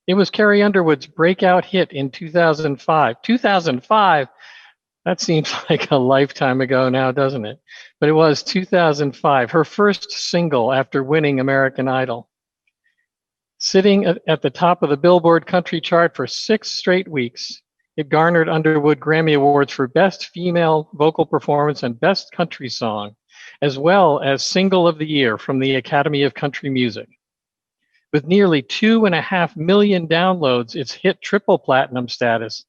It was Carrie Underwood's breakout hit in 2005. 2005, that seems like a lifetime ago now, doesn't it? But it was 2005, her first single after winning American Idol. Sitting at the top of the Billboard country chart for 6 straight weeks, it garnered Underwood Grammy Awards for Best Female Vocal Performance and Best Country Song, as well as Single of the Year from the Academy of Country Music. With nearly 2.5 million downloads, it's hit triple platinum status,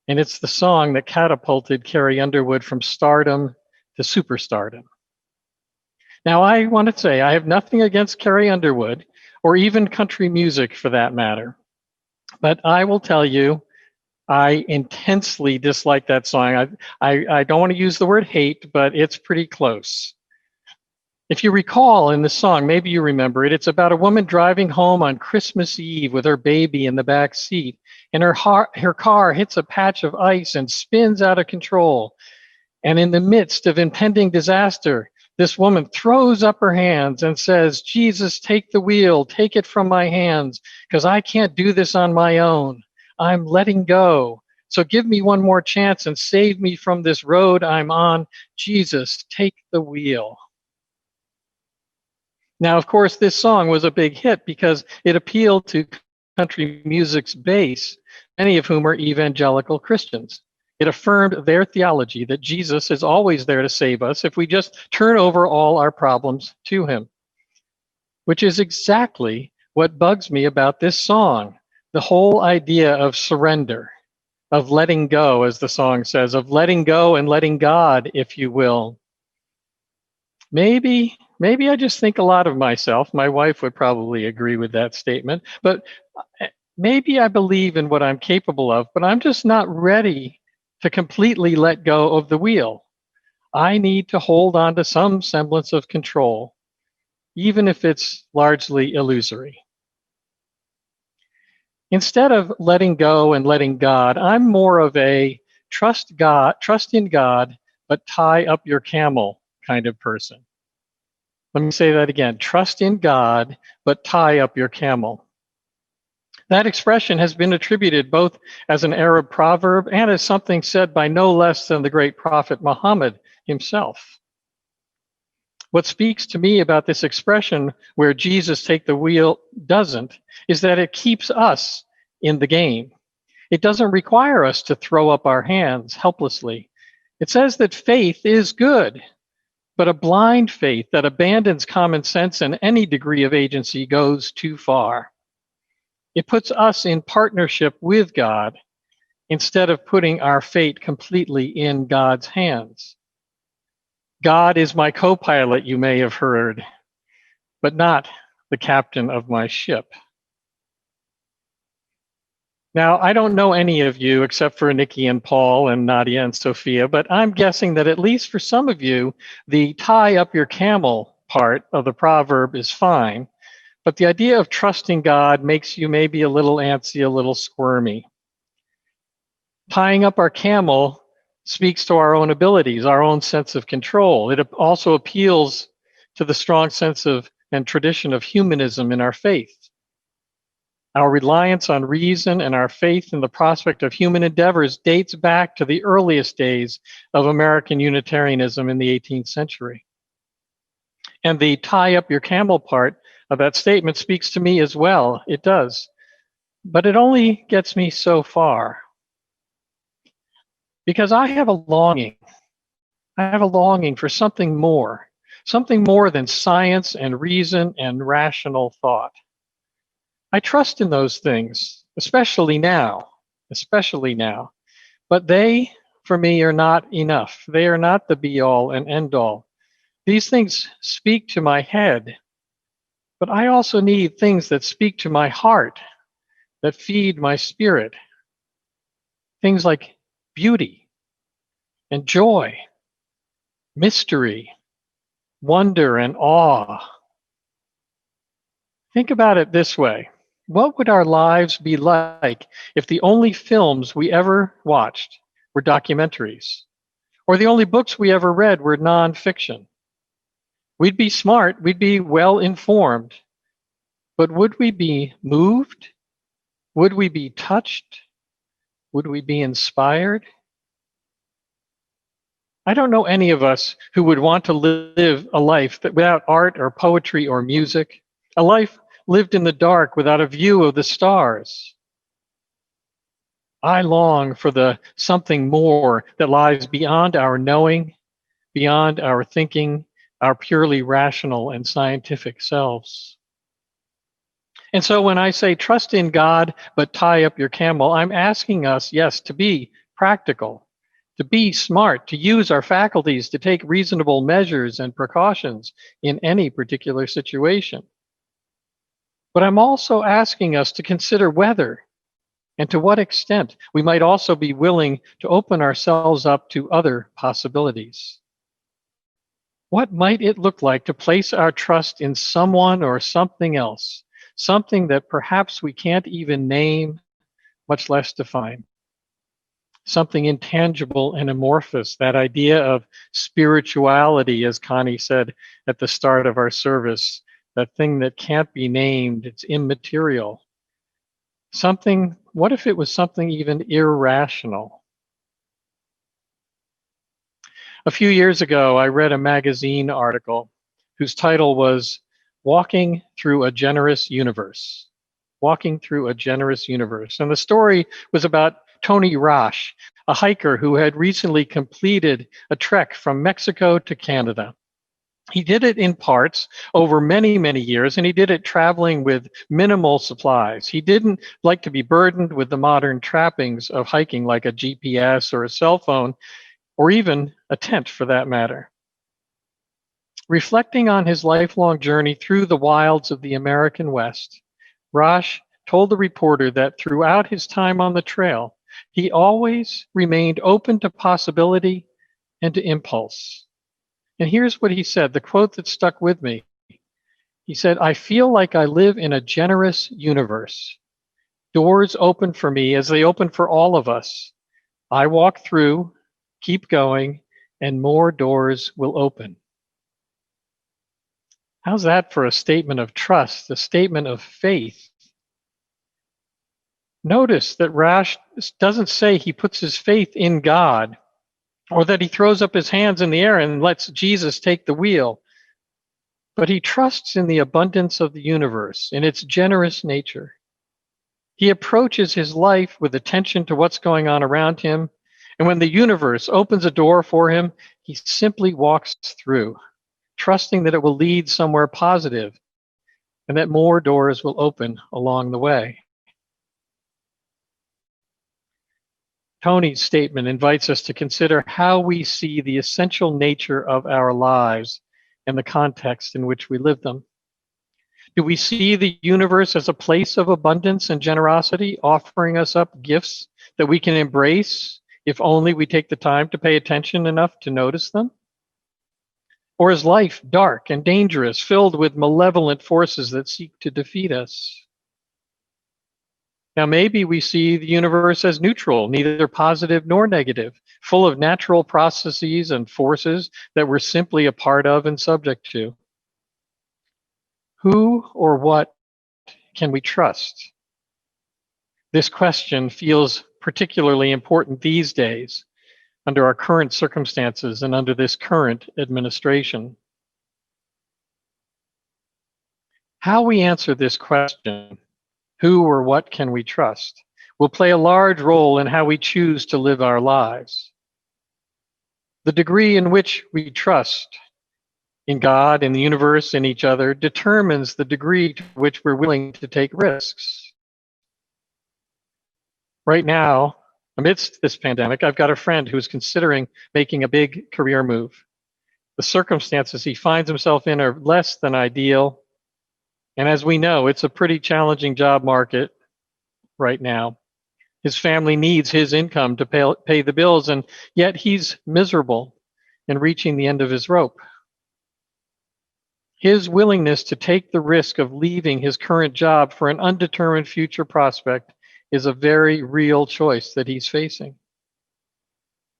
and it's the song that catapulted Carrie Underwood from stardom to superstardom. Now, I want to say I have nothing against Carrie Underwood, or even country music for that matter, but I will tell you, I intensely dislike that song. I don't want to use the word hate, but it's pretty close. If you recall in the song, maybe you remember it, it's about a woman driving home on Christmas Eve with her baby in the back seat, and her car hits a patch of ice and spins out of control. And in the midst of impending disaster, this woman throws up her hands and says, "Jesus, take the wheel, take it from my hands, because I can't do this on my own. I'm letting go. So give me one more chance and save me from this road I'm on. Jesus, take the wheel." Now, of course, this song was a big hit because it appealed to country music's base, many of whom are evangelical Christians. It affirmed their theology that Jesus is always there to save us if we just turn over all our problems to him, which is exactly what bugs me about this song. The whole idea of surrender, of letting go, as the song says, of letting go and letting God, if you will. Maybe I just think a lot of myself. My wife would probably agree with that statement, but maybe I believe in what I'm capable of, but I'm just not ready to completely let go of the wheel. I need to hold on to some semblance of control, even if it's largely illusory. Instead of letting go and letting God, I'm more of a trust in God, but tie up your camel kind of person. Let me say that again. Trust in God, but tie up your camel. That expression has been attributed both as an Arab proverb and as something said by no less than the great prophet Muhammad himself. What speaks to me about this expression, where Jesus take the wheel, doesn't, is that it keeps us in the game. It doesn't require us to throw up our hands helplessly. It says that faith is good, but a blind faith that abandons common sense and any degree of agency goes too far. It puts us in partnership with God instead of putting our fate completely in God's hands. God is my co-pilot, you may have heard, but not the captain of my ship. Now, I don't know any of you except for Nikki and Paul and Nadia and Sophia, but I'm guessing that at least for some of you, the tie up your camel part of the proverb is fine, but the idea of trusting God makes you maybe a little antsy, a little squirmy. Tying up our camel speaks to our own abilities, our own sense of control. It also appeals to the strong sense of and tradition of humanism in our faith. Our reliance on reason and our faith in the prospect of human endeavors dates back to the earliest days of American Unitarianism in the 18th century. And the tie up your camel part of that statement speaks to me as well. It does. But it only gets me so far. Because I have a longing. I have a longing for something more than science and reason and rational thought. I trust in those things, especially now, but they, for me, are not enough. They are not the be-all and end-all. These things speak to my head, but I also need things that speak to my heart, that feed my spirit. Things like beauty and joy, mystery, wonder and awe. Think about it this way. What would our lives be like if the only films we ever watched were documentaries, or the only books we ever read were nonfiction? We'd be smart, we'd be well informed, but would we be moved? Would we be touched? Would we be inspired? I don't know any of us who would want to live a life that without art or poetry or music, a life lived in the dark without a view of the stars. I long for the something more that lies beyond our knowing, beyond our thinking, our purely rational and scientific selves. And so when I say trust in God, but tie up your camel, I'm asking us, yes, to be practical, to be smart, to use our faculties to take reasonable measures and precautions in any particular situation. But I'm also asking us to consider whether and to what extent we might also be willing to open ourselves up to other possibilities. What might it look like to place our trust in someone or something else, something that perhaps we can't even name, much less define? Something intangible and amorphous, that idea of spirituality, as Connie said at the start of our service, that thing that can't be named, it's immaterial. Something, what if it was something even irrational? A few years ago, I read a magazine article whose title was Walking Through a Generous Universe. Walking Through a Generous Universe. And the story was about Tony Roche, a hiker who had recently completed a trek from Mexico to Canada. He did it in parts over many, many years, and he did it traveling with minimal supplies. He didn't like to be burdened with the modern trappings of hiking like a GPS or a cell phone, or even a tent for that matter. Reflecting on his lifelong journey through the wilds of the American West, Roche told the reporter that throughout his time on the trail, he always remained open to possibility and to impulse. And here's what he said, the quote that stuck with me. He said, "I feel like I live in a generous universe. Doors open for me as they open for all of us. I walk through, keep going, and more doors will open." How's that for a statement of trust, a statement of faith? Notice that Rash doesn't say he puts his faith in God or that he throws up his hands in the air and lets Jesus take the wheel, but he trusts in the abundance of the universe, in its generous nature. He approaches his life with attention to what's going on around him, and when the universe opens a door for him, he simply walks through, trusting that it will lead somewhere positive and that more doors will open along the way. Tony's statement invites us to consider how we see the essential nature of our lives and the context in which we live them. Do we see the universe as a place of abundance and generosity, offering us up gifts that we can embrace if only we take the time to pay attention enough to notice them? Or is life dark and dangerous, filled with malevolent forces that seek to defeat us? Now, maybe we see the universe as neutral, neither positive nor negative, full of natural processes and forces that we're simply a part of and subject to. Who or what can we trust? This question feels particularly important these days under our current circumstances and under this current administration. How we answer this question, who or what can we trust, will play a large role in how we choose to live our lives. The degree in which we trust in God, in the universe, in each other, determines the degree to which we're willing to take risks. Right now, amidst this pandemic, I've got a friend who's considering making a big career move. The circumstances he finds himself in are less than ideal. And as we know, it's a pretty challenging job market right now. His family needs his income to pay the bills, and yet he's miserable in reaching the end of his rope. His willingness to take the risk of leaving his current job for an undetermined future prospect is a very real choice that he's facing.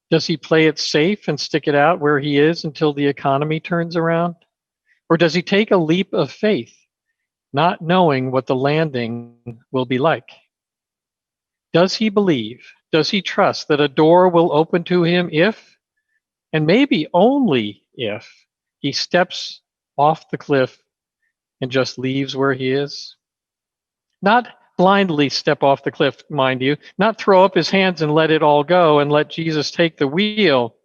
Does he play it safe and stick it out where he is until the economy turns around? Or does he take a leap of faith, not knowing what the landing will be like? Does he believe? Does he trust that a door will open to him if, and maybe only if, he steps off the cliff and just leaves where he is? Not blindly step off the cliff, mind you, not throw up his hands and let it all go and let Jesus take the wheel,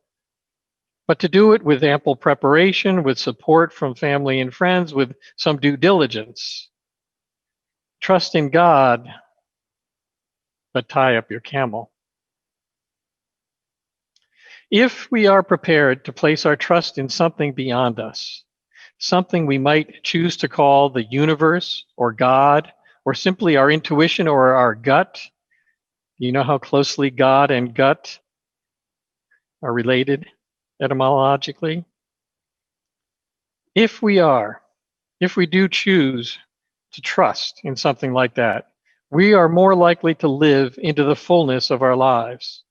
but to do it with ample preparation, with support from family and friends, with some due diligence. Trust in God, but tie up your camel. If we are prepared to place our trust in something beyond us, something we might choose to call the universe or God, or simply our intuition or our gut, you know how closely God and gut are related etymologically? If we do choose to trust in something like that, we are more likely to live into the fullness of our lives.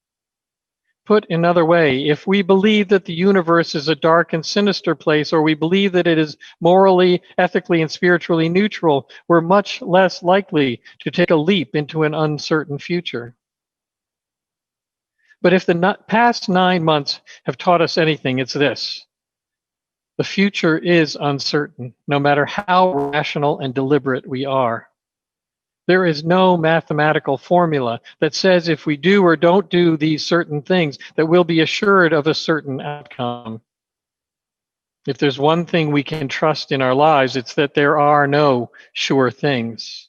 Put another way, if we believe that the universe is a dark and sinister place, or we believe that it is morally, ethically, and spiritually neutral, we're much less likely to take a leap into an uncertain future. But if the past 9 months have taught us anything, it's this. The future is uncertain, no matter how rational and deliberate we are. There is no mathematical formula that says if we do or don't do these certain things, that we'll be assured of a certain outcome. If there's one thing we can trust in our lives, it's that there are no sure things.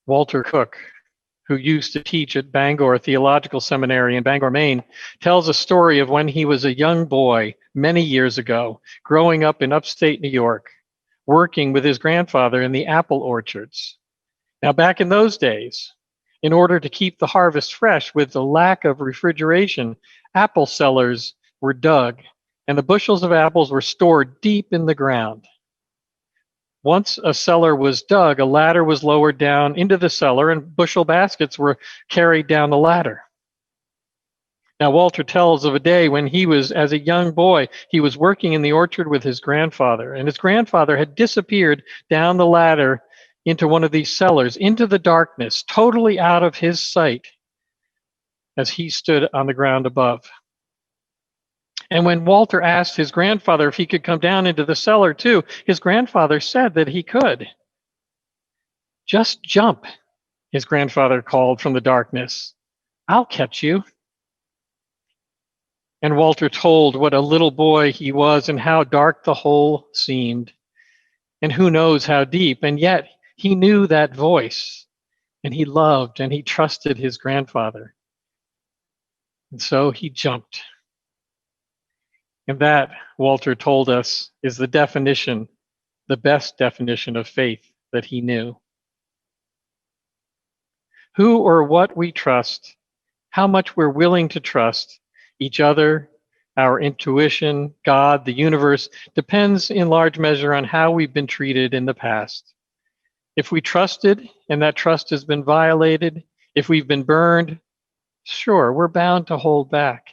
Walter Cook, who used to teach at Bangor Theological Seminary in Bangor, Maine, tells a story of when he was a young boy many years ago, growing up in upstate New York, working with his grandfather in the apple orchards. Now, back in those days, in order to keep the harvest fresh with the lack of refrigeration, apple cellars were dug, and the bushels of apples were stored deep in the ground. Once a cellar was dug, a ladder was lowered down into the cellar, and bushel baskets were carried down the ladder. Now, Walter tells of a day when he was, as a young boy, he was working in the orchard with his grandfather, and his grandfather had disappeared down the ladder into one of these cellars, into the darkness, totally out of his sight, as he stood on the ground above. And when Walter asked his grandfather if he could come down into the cellar too, his grandfather said that he could. "Just jump," his grandfather called from the darkness. "I'll catch you." And Walter told what a little boy he was and how dark the hole seemed, and who knows how deep. And yet he knew that voice, and he loved and he trusted his grandfather. And so he jumped. And that, Walter told us, is the definition, the best definition of faith that he knew. Who or what we trust, how much we're willing to trust each other, our intuition, God, the universe, depends in large measure on how we've been treated in the past. If we trusted and that trust has been violated, if we've been burned, sure, we're bound to hold back.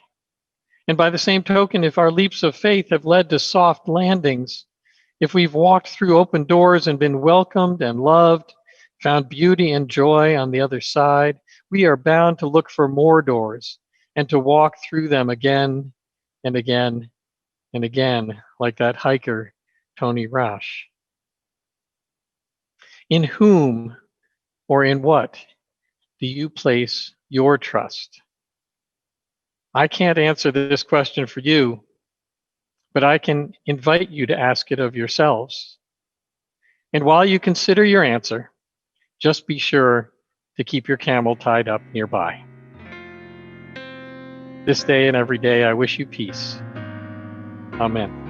And by the same token, if our leaps of faith have led to soft landings, if we've walked through open doors and been welcomed and loved, found beauty and joy on the other side, we are bound to look for more doors and to walk through them again and again and again, like that hiker, Tony Rush. In whom or in what do you place your trust? I can't answer this question for you, but I can invite you to ask it of yourselves. And while you consider your answer, just be sure to keep your camel tied up nearby. This day and every day, I wish you peace. Amen.